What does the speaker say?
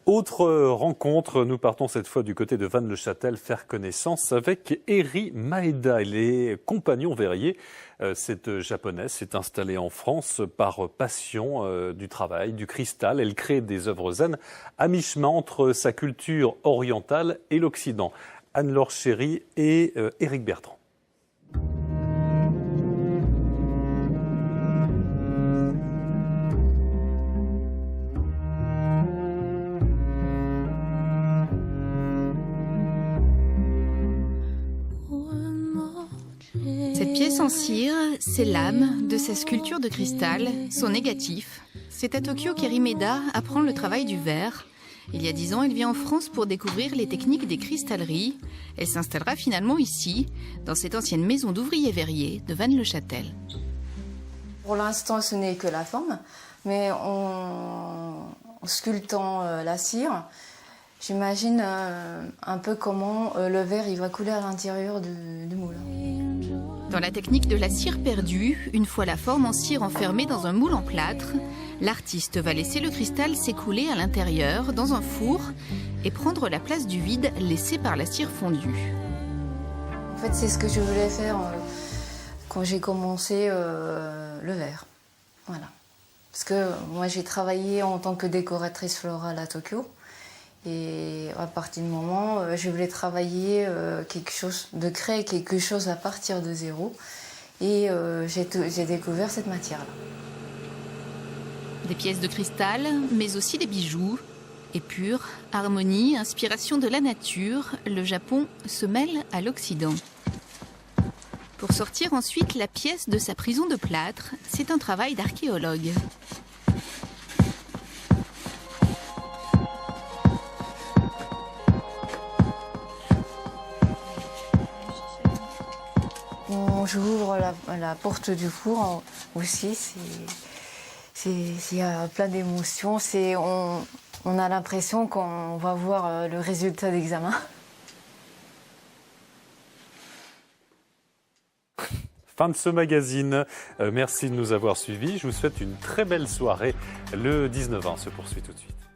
Autre rencontre, nous partons cette fois du côté de Vannes-le-Châtel faire connaissance avec Eri Maeda. Elle est compagnon verrier. Cette japonaise s'est installée en France par passion du travail, du cristal. Elle crée des œuvres zen à mi-chemin entre sa culture orientale et l'Occident. Anne-Laure Chéry et Éric Bertrand. Cette pièce en cire, c'est l'âme de sa sculpture de cristal, son négatif. C'est à Tokyo qu'Eri Maeda apprend le travail du verre. Il y a 10 ans, elle vient en France pour découvrir les techniques des cristalleries. Elle s'installera finalement ici, dans cette ancienne maison d'ouvriers verriers de Vannes-le-Châtel. Pour l'instant, ce n'est que la forme, mais en sculptant la cire, j'imagine un peu comment le verre il va couler à l'intérieur du moule. Dans la technique de la cire perdue, une fois la forme en cire enfermée dans un moule en plâtre, l'artiste va laisser le cristal s'écouler à l'intérieur, dans un four, et prendre la place du vide laissé par la cire fondue. En fait, c'est ce que je voulais faire quand j'ai commencé le verre. Voilà. Parce que moi, j'ai travaillé en tant que décoratrice florale à Tokyo. Et à partir du moment, je voulais travailler quelque chose, de créer quelque chose à partir de zéro. Et j'ai découvert cette matière-là. Des pièces de cristal, mais aussi des bijoux. Épure, harmonie, inspiration de la nature, le Japon se mêle à l'Occident. Pour sortir ensuite la pièce de sa prison de plâtre, c'est un travail d'archéologue. J'ouvre la porte du four aussi, il y a plein d'émotions. On a l'impression qu'on va voir le résultat d'examen. Fin de ce magazine. Merci de nous avoir suivis. Je vous souhaite une très belle soirée. Le 19-20 se poursuit tout de suite.